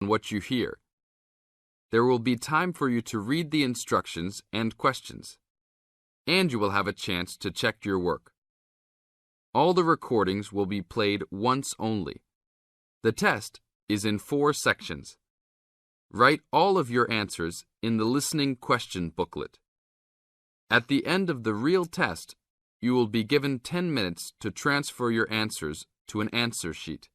on what you hear. There will be time for you to read the instructions and questions, and you will have a chance to check your work. All the recordings will be played once only. The test is in 4 sections. Write all of your answers in the listening question booklet. At the end of the real test, you will be given 10 minutes to transfer your answers to an answer sheet.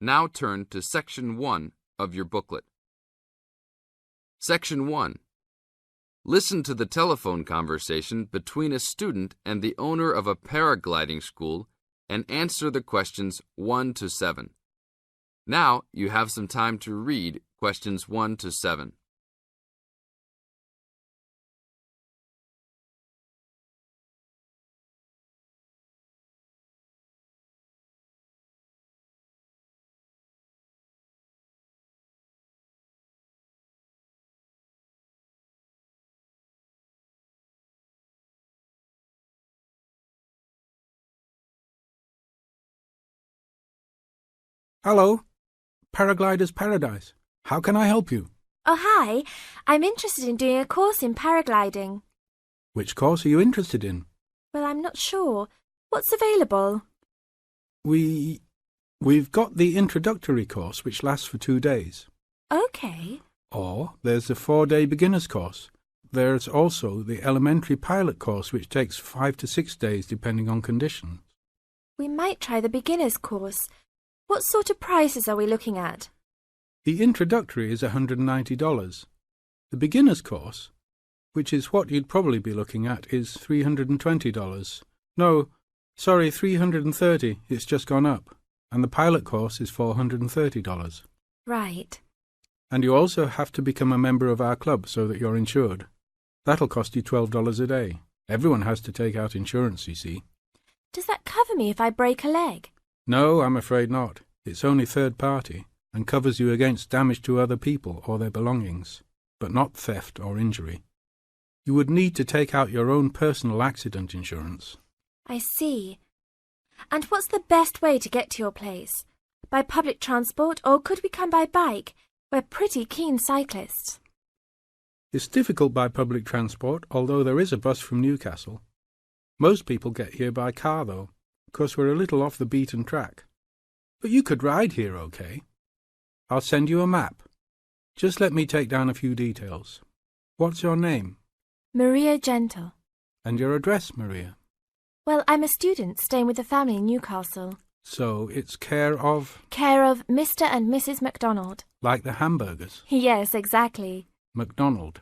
Now turn to Section 1 of your booklet. Section 1. Listen to the telephone conversation between a student and the owner of a paragliding school and answer the questions 1 to 7. Now you have some time to read questions 1 to 7. Hello, Paraglider's Paradise. How can I help you? Oh, hi. I'm interested in doing a course in paragliding. Which course are you interested in? Well, I'm not sure. What's available? We've got the introductory course, which lasts for 2 days. Okay. Or there's the 4-day beginner's course. There's also the elementary pilot course, which takes 5 to 6 days, depending on conditions. We might try the beginner's course. What sort of prices are we looking at? The introductory is $190. The beginner's course, which is what you'd probably be looking at, is $320. No, sorry, $330. It's just gone up. And the pilot course is $430. Right. And you also have to become a member of our club so that you're insured. That'll cost you $12 a day. Everyone has to take out insurance, you see. Does that cover me if I break a leg? No, I'm afraid not. It's only third party and covers you against damage to other people or their belongings, but not theft or injury. You would need to take out your own personal accident insurance. I see. And what's the best way to get to your place? By public transport, or could we come by bike? We're pretty keen cyclists. It's difficult by public transport, although there is a bus from Newcastle. Most people get here by car, though, because we're a little off the beaten track. But you could ride here, okay? I'll send you a map. Just let me take down a few details. What's your name? Maria Gentle. And your address, Maria? Well, I'm a student staying with a family in Newcastle. So it's care of... Care of Mr. and Mrs. MacDonald. Like the hamburgers? Yes, exactly. MacDonald.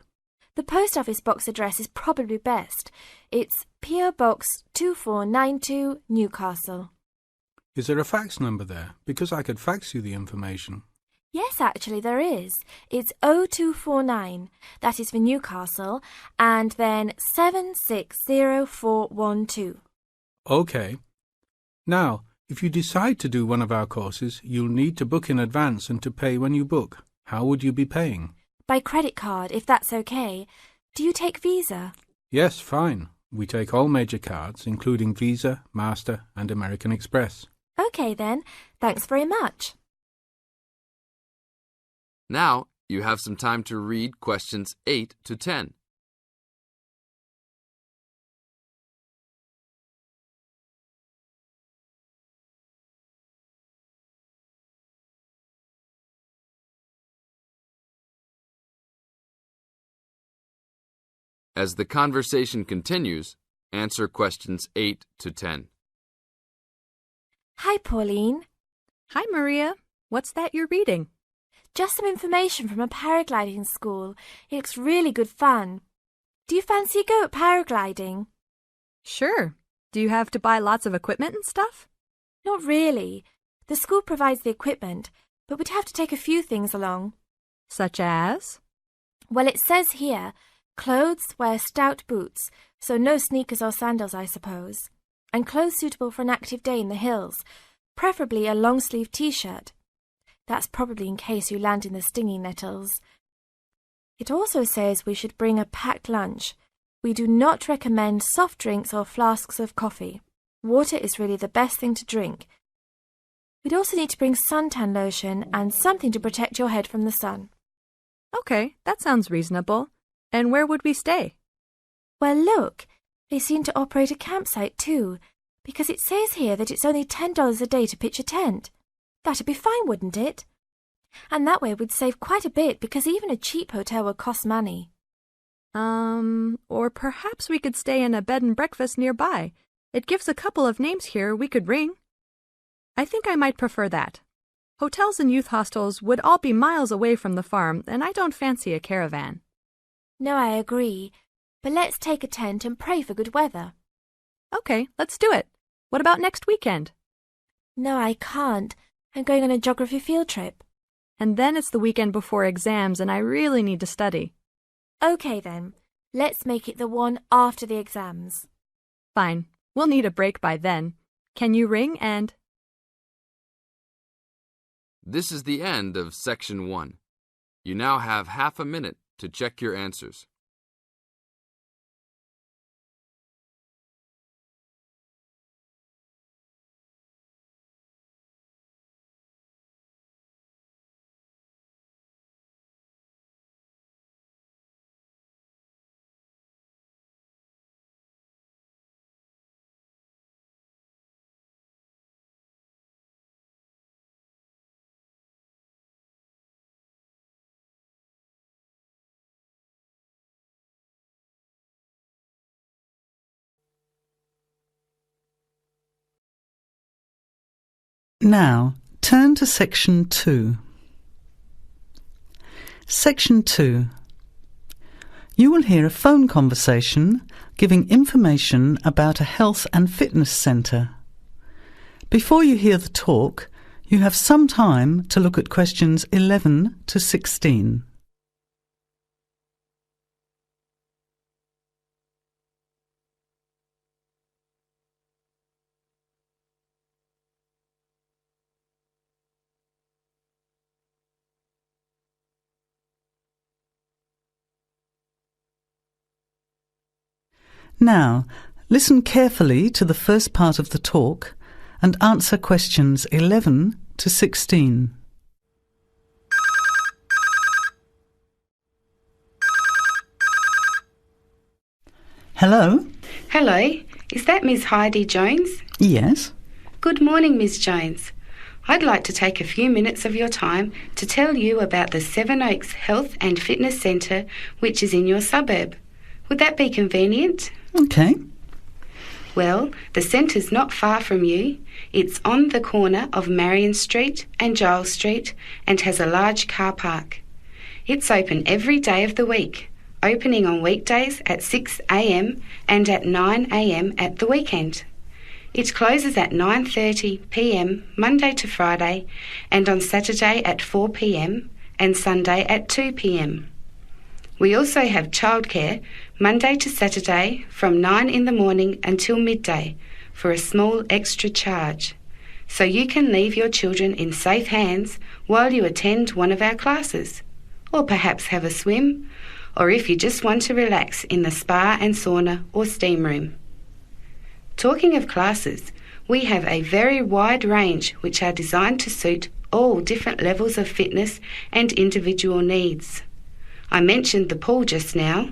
The post office box address is probably best. It's P.O. Box 2492, Newcastle. Is there a fax number there? Because I could fax you the information. Yes, actually there is. It's 0249. That is for Newcastle. And then 760412. Okay. Now, if you decide to do one of our courses, you'll need to book in advance and to pay when you book. How would you be paying? By credit card, if that's okay. Do you take Visa? Yes, fine. We take all major cards, including Visa, Master, and American Express. Okay then. Thanks very much. Now you have some time to read questions 8 to 10. As the conversation continues, answer questions 8 to 10. Hi, Pauline. Hi, Maria. What's that you're reading? Just some information from a paragliding school. It looks really good fun. Do you fancy a go at paragliding? Sure. Do you have to buy lots of equipment and stuff? Not really. The school provides the equipment, but we'd have to take a few things along. Such as? Well, it says here, clothes wear stout boots, so no sneakers or sandals, I suppose. And clothes suitable for an active day in the hills, preferably a long-sleeved t-shirt. That's probably in case you land in the stinging nettles. It also says we should bring a packed lunch. We do not recommend soft drinks or flasks of coffee. Water is really the best thing to drink. We'd also need to bring suntan lotion and something to protect your head from the sun. Okay, that sounds reasonable. And where would we stay? Well, look, they seem to operate a campsite too, because it says here that it's only $10 a day to pitch a tent. That'd be fine, wouldn't it? And that way we'd save quite a bit because even a cheap hotel would cost money. Or perhaps we could stay in a bed and breakfast nearby. It gives a couple of names here we could ring. I think I might prefer that. Hotels and youth hostels would all be miles away from the farm, and I don't fancy a caravan. No, I agree. But let's take a tent and pray for good weather. Okay, let's do it. What about next weekend? No, I can't. I'm going on a geography field trip. And then it's the weekend before exams, and I really need to study. Okay then, let's make it the one after the exams. Fine. We'll need a break by then. Can you ring and... This is the end of Section 1. You now have half a minute to check your answers. Now, turn to Section 2. Section 2. You will hear a phone conversation giving information about a health and fitness centre. Before you hear the talk, you have some time to look at questions 11 to 16. Now, listen carefully to the first part of the talk and answer questions 11 to 16. Hello? Hello, is that Miss Heidi Jones? Yes? Good morning, Miss Jones. I'd like to take a few minutes of your time to tell you about the Seven Oaks Health and Fitness Centre, which is in your suburb. Would that be convenient? Okay. Well, the centre's not far from you. It's on the corner of Marion Street and Giles Street and has a large car park. It's open every day of the week, opening on weekdays at 6 a.m. and at 9 a.m. at the weekend. It closes at 9:30 p.m. Monday to Friday and on Saturday at 4 p.m. and Sunday at 2 p.m. We also have childcare Monday to Saturday from 9 in the morning until midday for a small extra charge, so you can leave your children in safe hands while you attend one of our classes, or perhaps have a swim, or if you just want to relax in the spa and sauna or steam room. Talking of classes, we have a very wide range which are designed to suit all different levels of fitness and individual needs. I mentioned the pool just now.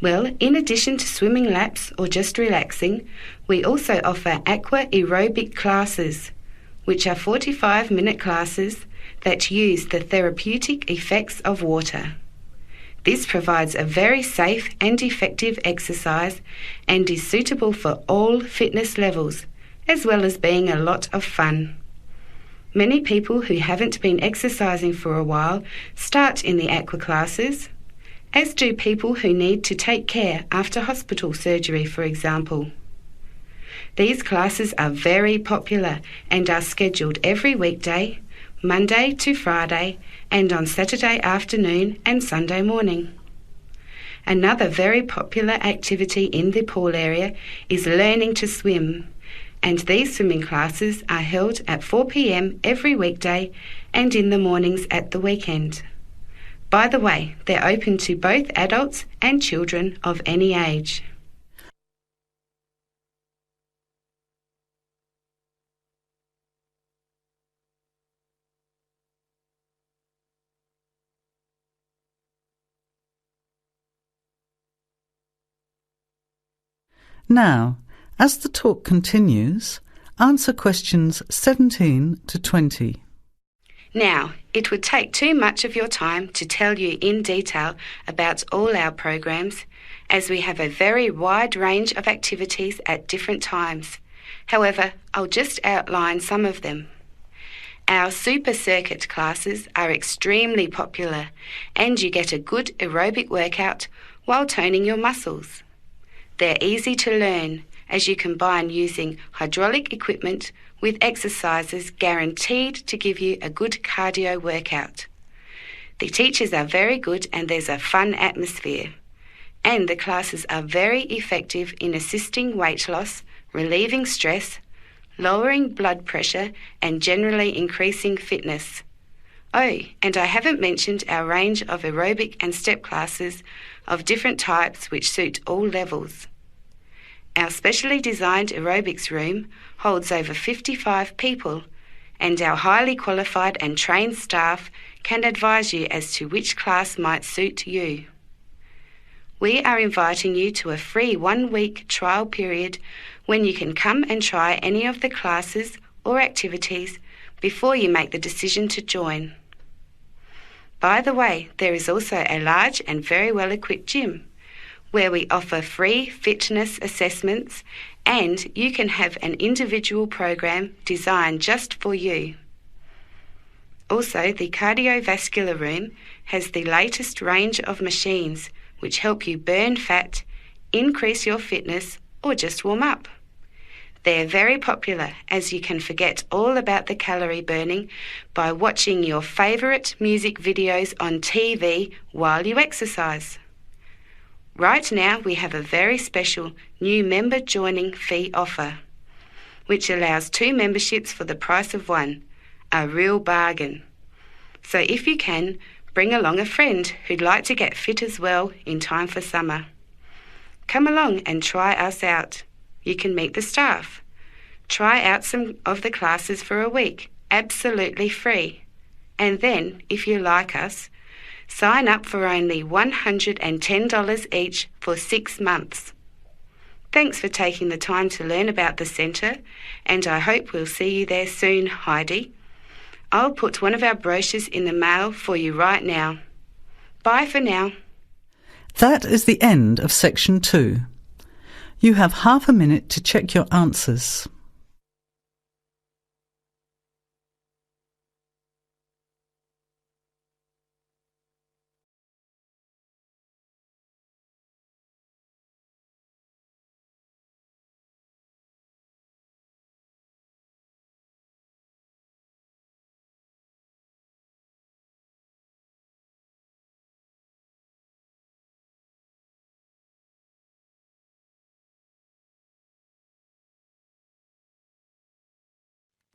Well, in addition to swimming laps or just relaxing, we also offer aqua aerobic classes, which are 45-minute classes that use the therapeutic effects of water. This provides a very safe and effective exercise and is suitable for all fitness levels, as well as being a lot of fun. Many people who haven't been exercising for a while start in the aqua classes, as do people who need to take care after hospital surgery, for example. These classes are very popular and are scheduled every weekday, Monday to Friday, and on Saturday afternoon and Sunday morning. Another very popular activity in the pool area is learning to swim, and these swimming classes are held at 4 p.m. every weekday and in the mornings at the weekend. By the way, they're open to both adults and children of any age. Now, as the talk continues, answer questions 17 to 20. Now, it would take too much of your time to tell you in detail about all our programs, as we have a very wide range of activities at different times. However, I'll just outline some of them. Our super circuit classes are extremely popular, and you get a good aerobic workout while toning your muscles. They're easy to learn, as you combine using hydraulic equipment with exercises guaranteed to give you a good cardio workout. The teachers are very good and there's a fun atmosphere. And the classes are very effective in assisting weight loss, relieving stress, lowering blood pressure and generally increasing fitness. Oh, and I haven't mentioned our range of aerobic and step classes of different types which suit all levels. Our specially designed aerobics room holds over 55 people, and our highly qualified and trained staff can advise you as to which class might suit you. We are inviting you to a free 1-week trial period when you can come and try any of the classes or activities before you make the decision to join. By the way, there is also a large and very well-equipped gym where we offer free fitness assessments, and you can have an individual program designed just for you. Also, the cardiovascular room has the latest range of machines which help you burn fat, increase your fitness, or just warm up. They're very popular, as you can forget all about the calorie burning by watching your favourite music videos on TV while you exercise. Right now, we have a very special new member joining fee offer, which allows 2 memberships for the price of 1, a real bargain. So if you can, bring along a friend who'd like to get fit as well in time for summer. Come along and try us out. You can meet the staff. Try out some of the classes for a week, absolutely free. And then, if you like us, sign up for only $110 each for 6 months. Thanks for taking the time to learn about the centre, and I hope we'll see you there soon, Heidi. I'll put one of our brochures in the mail for you right now. Bye for now. That is the end of section 2. You have half a minute to check your answers.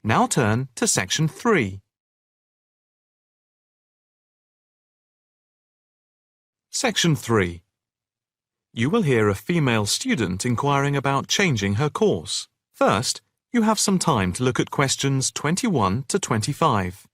Now turn to section 3. Section 3. You will hear a female student inquiring about changing her course. First, you have some time to look at questions 21 to 25.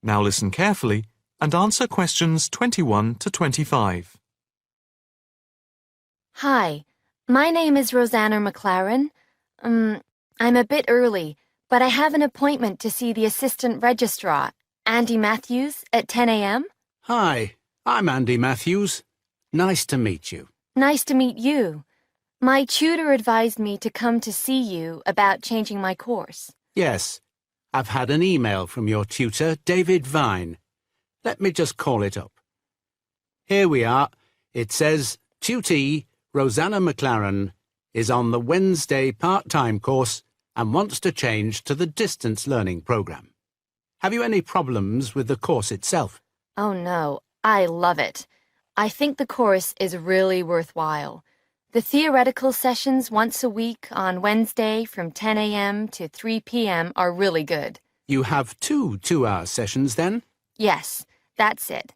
Now listen carefully and answer questions 21 to 25. Hi, my name is Rosanna McLaren. I'm a bit early, but I have an appointment to see the assistant registrar, Andy Matthews, at 10 a.m. Hi, I'm Andy Matthews. Nice to meet you. Nice to meet you. My tutor advised me to come to see you about changing my course. Yes, I've had an email from your tutor, David Vine. Let me just call it up. Here we are. It says, Tutee Rosanna McLaren is on the Wednesday part-time course and wants to change to the distance learning program. Have you any problems with the course itself? Oh no, I love it. I think the course is really worthwhile. The theoretical sessions once a week on Wednesday from 10 a.m. to 3 p.m. are really good. You have 2 two-hour sessions then? Yes, that's it.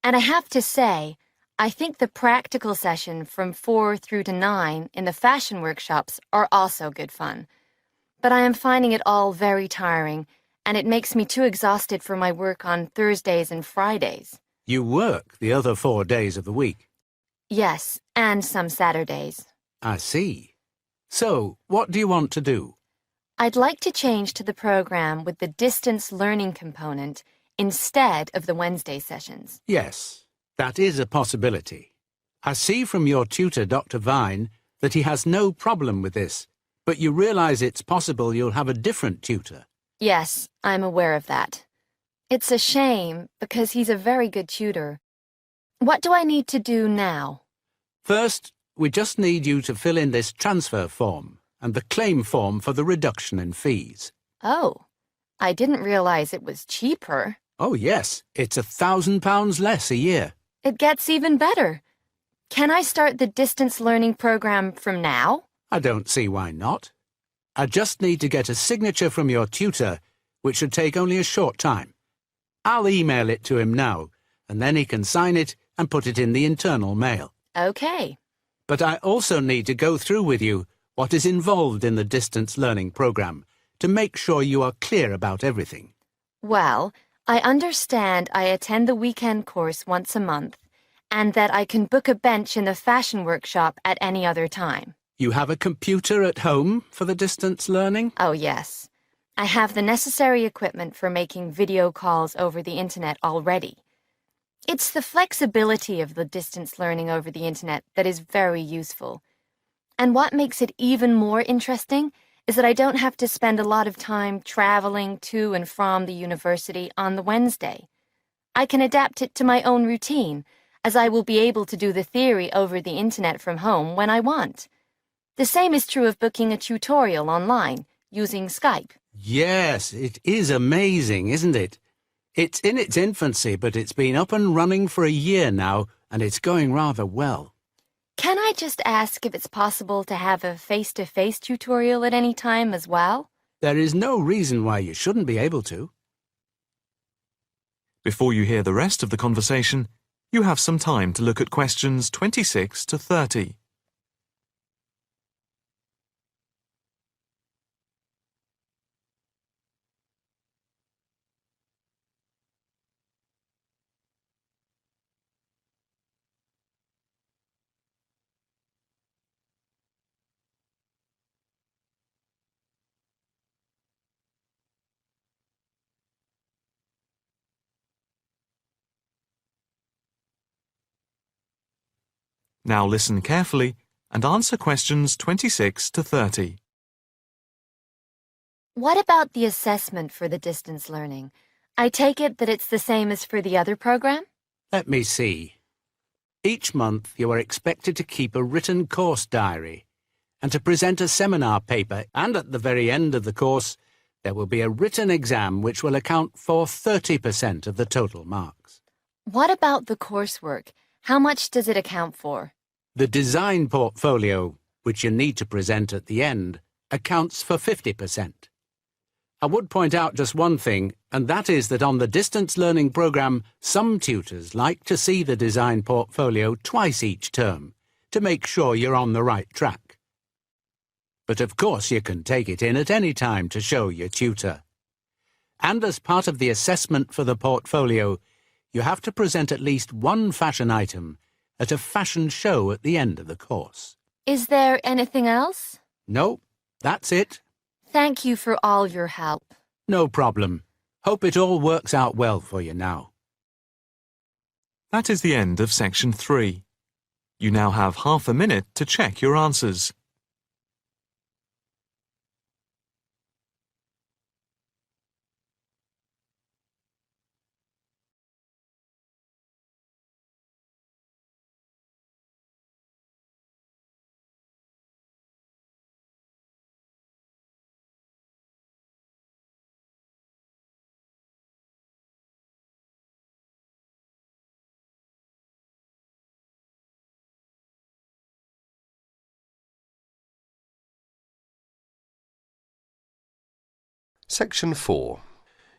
And I have to say, I think the practical session from 4 through to 9 in the fashion workshops are also good fun. But I am finding it all very tiring, and it makes me too exhausted for my work on Thursdays and Fridays. You work the other 4 days of the week. Yes, and some Saturdays. I see. So, what do you want to do? I'd like to change to the program with the distance learning component instead of the Wednesday sessions. Yes, that is a possibility. I see from your tutor, Dr. Vine, that he has no problem with this, but you realize it's possible you'll have a different tutor. Yes, I'm aware of that. It's a shame because he's a very good tutor. What do I need to do now? First, we just need you to fill in this transfer form and the claim form for the reduction in fees. Oh, I didn't realize it was cheaper. Oh yes, it's £1,000 less a year. It gets even better. Can I start the distance learning program from now? I don't see why not. I just need to get a signature from your tutor, which should take only a short time. I'll email it to him now, and then he can sign it and put it in the internal mail. Okay. But I also need to go through with you what is involved in the distance learning program to make sure you are clear about everything. Well, I understand I attend the weekend course once a month, and that I can book a bench in the fashion workshop at any other time. You have a computer at home for the distance learning? Oh, yes. I have the necessary equipment for making video calls over the internet already. It's the flexibility of the distance learning over the internet that is very useful. And what makes it even more interesting is that I don't have to spend a lot of time traveling to and from the university on the Wednesday. I can adapt it to my own routine, as I will be able to do the theory over the internet from home when I want. The same is true of booking a tutorial online using Skype. Yes, it is amazing, isn't it? It's in its infancy, but it's been up and running for a year now, and it's going rather well. Can I just ask if it's possible to have a face-to-face tutorial at any time as well? There is no reason why you shouldn't be able to. Before you hear the rest of the conversation, you have some time to look at questions 26 to 30. Now listen carefully and answer questions 26 to 30. What about the assessment for the distance learning? I take it that it's the same as for the other program? Let me see. Each month you are expected to keep a written course diary and to present a seminar paper, and at the very end of the course there will be a written exam which will account for 30% of the total marks. What about the coursework? How much does it account for? The design portfolio, which you need to present at the end, accounts for 50%. I would point out just one thing, and that is that on the distance learning program, some tutors like to see the design portfolio twice each term to make sure you're on the right track. But of course you can take it in at any time to show your tutor. And as part of the assessment for the portfolio, you have to present at least one fashion item at a fashion show at the end of the course. Is there anything else? No, that's it. Thank you for all your help. No problem. Hope it all works out well for you now. That is the end of section 3. You now have half a minute to check your answers. Section 4.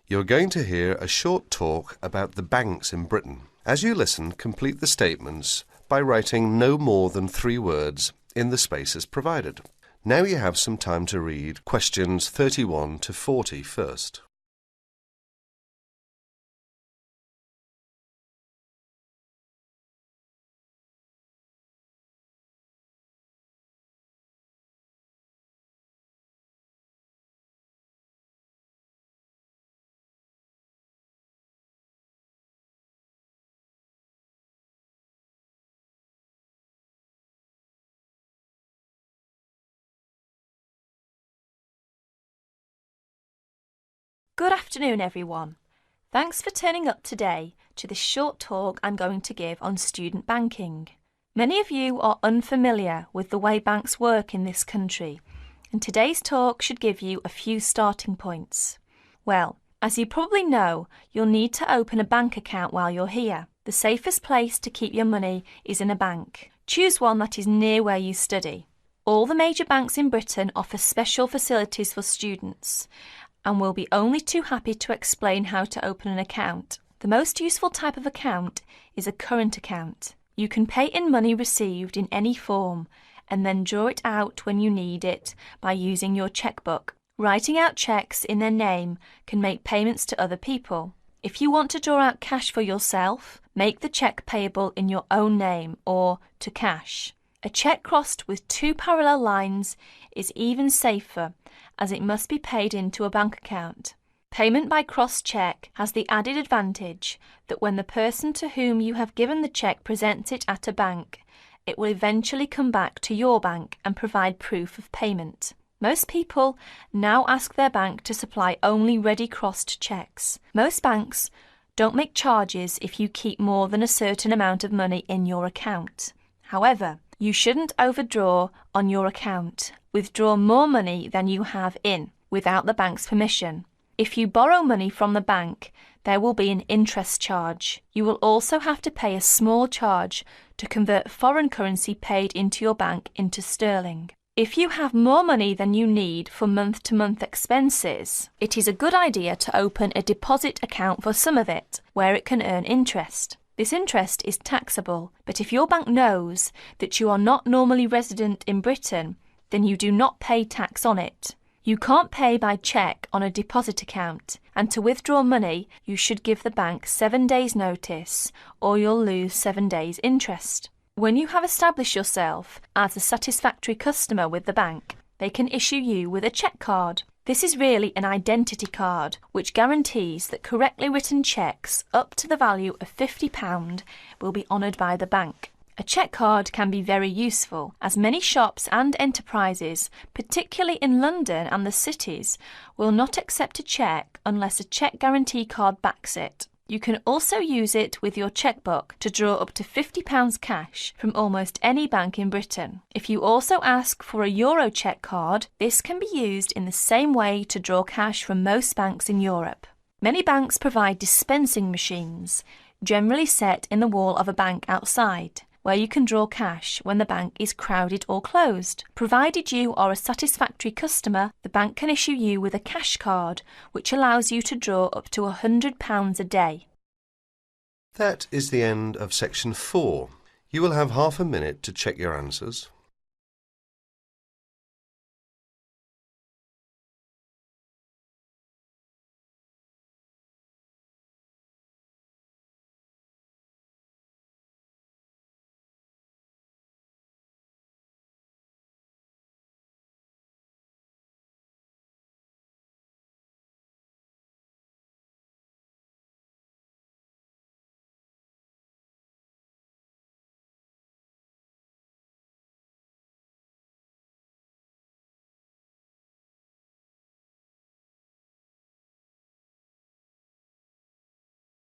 You're going to hear a short talk about the banks in Britain. As you listen, complete the statements by writing no more than 3 words in the spaces provided. Now you have some time to read questions 31 to 40 first. Good afternoon, everyone. Thanks for turning up today to this short talk I'm going to give on student banking. Many of you are unfamiliar with the way banks work in this country, and today's talk should give you a few starting points. Well, as you probably know, you'll need to open a bank account while you're here. The safest place to keep your money is in a bank. Choose one that is near where you study. All the major banks in Britain offer special facilities for students, and we'll be only too happy to explain how to open an account. The most useful type of account is a current account. You can pay in money received in any form and then draw it out when you need it by using your checkbook. Writing out checks in their name can make payments to other people. If you want to draw out cash for yourself, make the check payable in your own name or to cash. A check crossed with 2 parallel lines is even safer, as it must be paid into a bank account. Payment by crossed check has the added advantage that when the person to whom you have given the check presents it at a bank, it will eventually come back to your bank and provide proof of payment. Most people now ask their bank to supply only ready crossed checks. Most banks don't make charges if you keep more than a certain amount of money in your account. However, you shouldn't overdraw on your account. Withdraw more money than you have in, without the bank's permission. If you borrow money from the bank, there will be an interest charge. You will also have to pay a small charge to convert foreign currency paid into your bank into sterling. If you have more money than you need for month-to-month expenses, it is a good idea to open a deposit account for some of it, where it can earn interest. This interest is taxable, but if your bank knows that you are not normally resident in Britain, then you do not pay tax on it. You can't pay by cheque on a deposit account, and to withdraw money, you should give the bank 7 days' notice, or you'll lose 7 days' interest. When you have established yourself as a satisfactory customer with the bank, they can issue you with a cheque card. This is really an identity card, which guarantees that correctly written cheques up to the value of £50 will be honoured by the bank. A cheque card can be very useful, as many shops and enterprises, particularly in London and the cities, will not accept a cheque unless a cheque guarantee card backs it. You can also use it with your chequebook to draw up to £50 cash from almost any bank in Britain. If you also ask for a Euro cheque card, this can be used in the same way to draw cash from most banks in Europe. Many banks provide dispensing machines, generally set in the wall of a bank outside, where you can draw cash when the bank is crowded or closed. Provided you are a satisfactory customer, the bank can issue you with a cash card, which allows you to draw up to £100 a day. That is the end of section 4. You will have half a minute to check your answers.